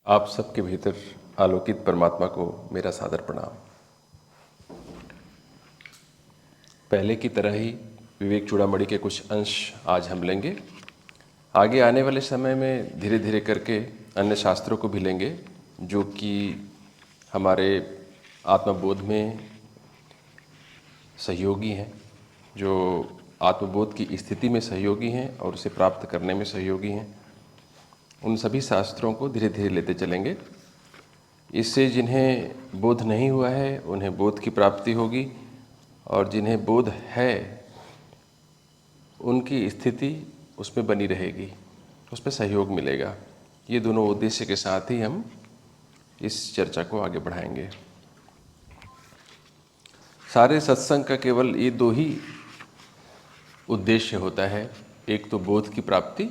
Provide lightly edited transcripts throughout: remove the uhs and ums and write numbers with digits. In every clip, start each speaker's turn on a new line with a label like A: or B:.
A: आप सबके भीतर आलोकित परमात्मा को मेरा सादर प्रणाम। पहले की तरह ही विवेक चूड़ामणि के कुछ अंश आज हम लेंगे। आगे आने वाले समय में धीरे धीरे करके अन्य शास्त्रों को भी लेंगे जो कि हमारे आत्मबोध में सहयोगी हैं, जो आत्मबोध की स्थिति में सहयोगी हैं और उसे प्राप्त करने में सहयोगी हैं। उन सभी शास्त्रों को धीरे धीरे लेते चलेंगे। इससे जिन्हें बोध नहीं हुआ है उन्हें बोध की प्राप्ति होगी और जिन्हें बोध है उनकी स्थिति उसमें बनी रहेगी, उसमें सहयोग मिलेगा। ये दोनों उद्देश्य के साथ ही हम इस चर्चा को आगे बढ़ाएंगे। सारे सत्संग का केवल ये दो ही उद्देश्य होता है, एक तो बोध की प्राप्ति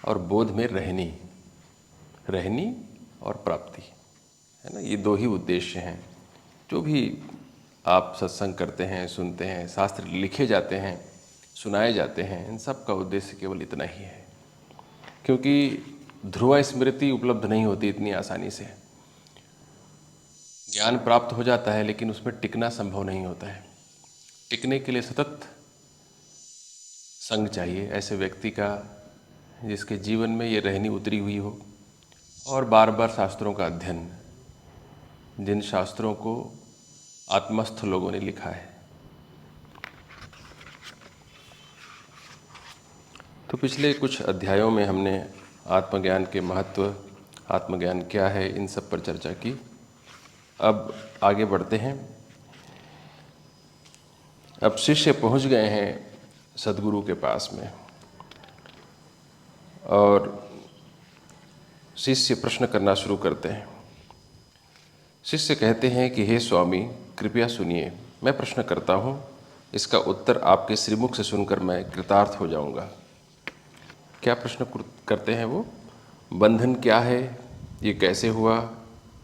A: और बोध में रहनी और प्राप्ति, है ना। ये दो ही उद्देश्य हैं। जो भी आप सत्संग करते हैं, सुनते हैं, शास्त्र लिखे जाते हैं, सुनाए जाते हैं, इन सब का उद्देश्य केवल इतना ही है। क्योंकि ध्रुव स्मृति उपलब्ध नहीं होती इतनी आसानी से। ज्ञान प्राप्त हो जाता है लेकिन उसमें टिकना संभव नहीं होता है। टिकने के लिए सतत संग चाहिए ऐसे व्यक्ति का जिसके जीवन में ये रहनी उतरी हुई हो और बार बार शास्त्रों का अध्ययन, जिन शास्त्रों को आत्मस्थ लोगों ने लिखा है। तो पिछले कुछ अध्यायों में हमने आत्मज्ञान के महत्व, आत्मज्ञान क्या है, इन सब पर चर्चा की। अब आगे बढ़ते हैं। अब शिष्य पहुंच गए हैं सद्गुरु के पास में और शिष्य प्रश्न करना शुरू करते हैं। शिष्य कहते हैं कि हे स्वामी, कृपया सुनिए, मैं प्रश्न करता हूँ, इसका उत्तर आपके श्रीमुख से सुनकर मैं कृतार्थ हो जाऊँगा। क्या प्रश्न करते हैं वो? बंधन क्या है, ये कैसे हुआ,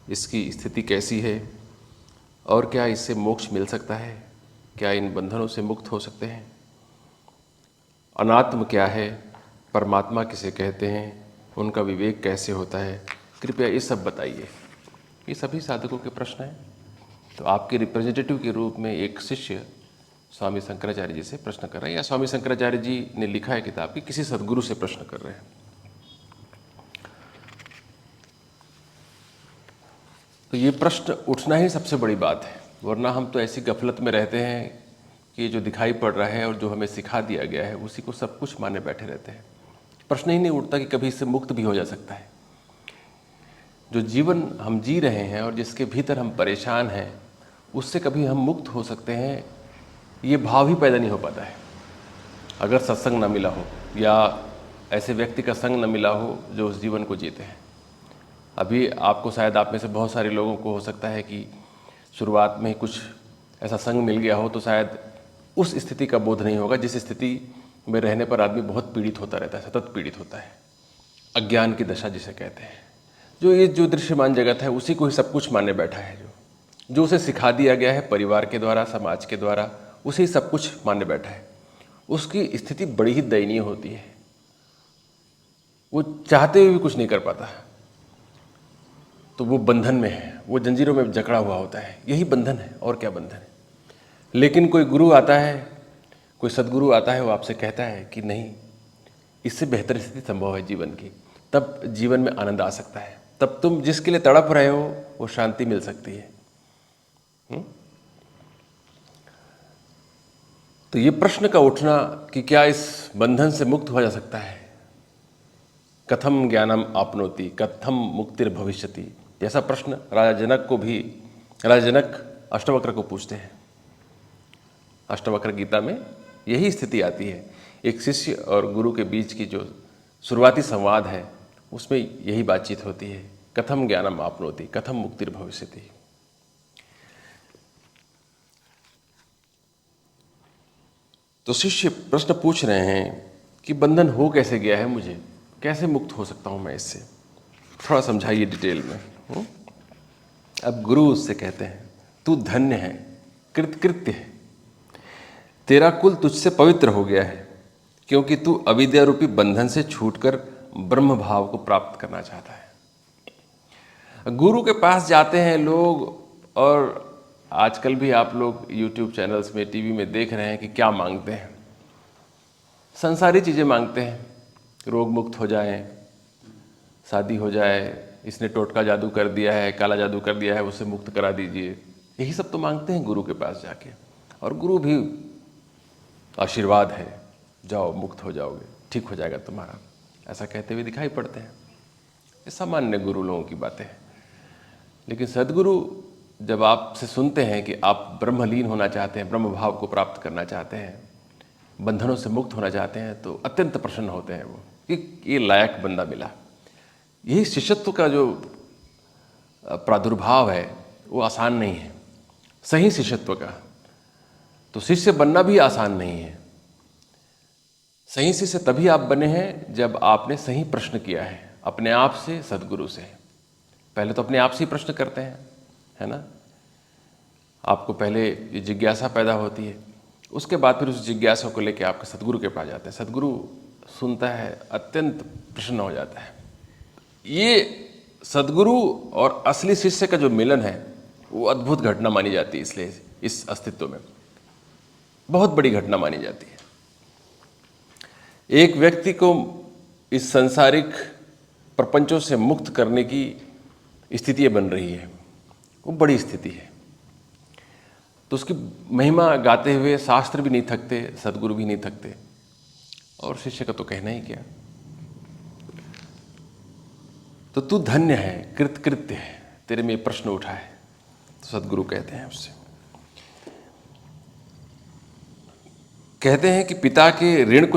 A: इसकी स्थिति कैसी है और क्या इससे मोक्ष मिल सकता है, क्या इन बंधनों से मुक्त हो सकते हैं? अनात्म क्या है, परमात्मा किसे कहते हैं, उनका विवेक कैसे होता है, कृपया ये सब बताइए। ये सभी साधकों के प्रश्न हैं। तो आपके रिप्रेजेंटेटिव के रूप में एक शिष्य स्वामी शंकराचार्य जी से प्रश्न कर रहे हैं, या स्वामी शंकराचार्य जी ने लिखा है किताब की, किसी सद्गुरु से प्रश्न कर रहे हैं। तो ये प्रश्न उठना ही सबसे बड़ी बात है, वरना हम तो ऐसी गफलत में रहते हैं कि जो दिखाई पड़ रहा है और जो हमें सिखा दिया गया है उसी को सब कुछ माने बैठे रहते हैं। प्रश्न ही नहीं उठता कि कभी इससे मुक्त भी हो जा सकता है। जो जीवन हम जी रहे हैं और जिसके भीतर हम परेशान हैं, उससे कभी हम मुक्त हो सकते हैं, ये भाव ही पैदा नहीं हो पाता है अगर सत्संग न मिला हो या ऐसे व्यक्ति का संग न मिला हो जो उस जीवन को जीते हैं। अभी आपको शायद, आप में से बहुत सारे लोगों को हो सकता है कि शुरुआत में ही कुछ ऐसा संग मिल गया हो तो शायद उस स्थिति का बोध नहीं होगा जिस स्थिति में रहने पर आदमी बहुत पीड़ित होता रहता है, सतत पीड़ित होता है। अज्ञान की दशा जिसे कहते हैं। जो दृश्यमान जगत है उसी को ही सब कुछ माने बैठा है, जो उसे सिखा दिया गया है परिवार के द्वारा, समाज के द्वारा, उसे ही सब कुछ माने बैठा है। उसकी स्थिति बड़ी ही दयनीय होती है। वो चाहते हुए भी कुछ नहीं कर पाता, तो वो बंधन में है, वो जंजीरों में जकड़ा हुआ होता है। यही बंधन है, और क्या बंधन है। लेकिन कोई गुरु आता है, कोई सद्गुरु आता है, वो आपसे कहता है कि नहीं, इससे बेहतर स्थिति संभव है जीवन की, तब जीवन में आनंद आ सकता है, तब तुम जिसके लिए तड़प रहे हो वो शांति मिल सकती है। तो ये प्रश्न का उठना कि क्या इस बंधन से मुक्त हो जा सकता है, कथम ज्ञानम आपनोति, कथम मुक्तिर्भविष्यति, जैसा प्रश्न राजा जनक अष्टवक्र को पूछते हैं। अष्टवक्र गीता में यही स्थिति आती है। एक शिष्य और गुरु के बीच की जो शुरुआती संवाद है उसमें यही बातचीत होती है, कथम ज्ञानम आपनोति, कथम मुक्तिर्भविष्यति। तो शिष्य प्रश्न पूछ रहे हैं कि बंधन हो कैसे गया है मुझे, कैसे मुक्त हो सकता हूं मैं इससे, थोड़ा समझाइए डिटेल में। अब गुरु उससे कहते हैं, तू धन्य है, कृतकृत्य है, तेरा कुल तुझसे पवित्र हो गया है, क्योंकि तू अविद्या रूपी बंधन से छूटकर ब्रह्म भाव को प्राप्त करना चाहता है। गुरु के पास जाते हैं लोग, और आजकल भी आप लोग यूट्यूब चैनल्स में, टीवी में देख रहे हैं कि क्या मांगते हैं। संसारी चीज़ें मांगते हैं, रोग मुक्त हो जाएं, शादी हो जाए, इसने टोटका जादू कर दिया है, काला जादू कर दिया है, उससे मुक्त करा दीजिए। यही सब तो मांगते हैं गुरु के पास जाके, और गुरु भी आशीर्वाद है, जाओ मुक्त हो जाओगे, ठीक हो जाएगा तुम्हारा, ऐसा कहते हुए दिखाई पड़ते हैं। ये सामान्य गुरु लोगों की बातें हैं। लेकिन सद्गुरु जब आपसे सुनते हैं कि आप ब्रह्मलीन होना चाहते हैं, ब्रह्म भाव को प्राप्त करना चाहते हैं, बंधनों से मुक्त होना चाहते हैं, तो अत्यंत प्रसन्न होते हैं वो कि ये लायक बंदा मिला। यही शिष्यत्व का जो प्रादुर्भाव है वो आसान नहीं है, सही शिष्यत्व का। तो शिष्य बनना भी आसान नहीं है। सही शिष्य तभी आप बने हैं जब आपने सही प्रश्न किया है अपने आप से, सद्गुरु से। पहले तो अपने आप से ही प्रश्न करते हैं, है ना। आपको पहले ये जिज्ञासा पैदा होती है, उसके बाद फिर उस जिज्ञासा को लेकर आपके सद्गुरु के पास जाते हैं। सद्गुरु सुनता है, अत्यंत प्रसन्न हो जाता है। ये सद्गुरु और असली शिष्य का जो मिलन है वो अद्भुत घटना मानी जाती है। इसलिए इस अस्तित्व में बहुत बड़ी घटना मानी जाती है। एक व्यक्ति को इस सांसारिक प्रपंचों से मुक्त करने की स्थिति बन रही है, वो बड़ी स्थिति है, तो उसकी महिमा गाते हुए शास्त्र भी नहीं थकते, सद्गुरु भी नहीं थकते, और शिष्य का तो कहना ही क्या। तो तू धन्य है, कृतकृत्य है, तेरे में प्रश्न उठा है। तो सद्गुरु कहते हैं उससे, कहते हैं कि पिता के ऋण को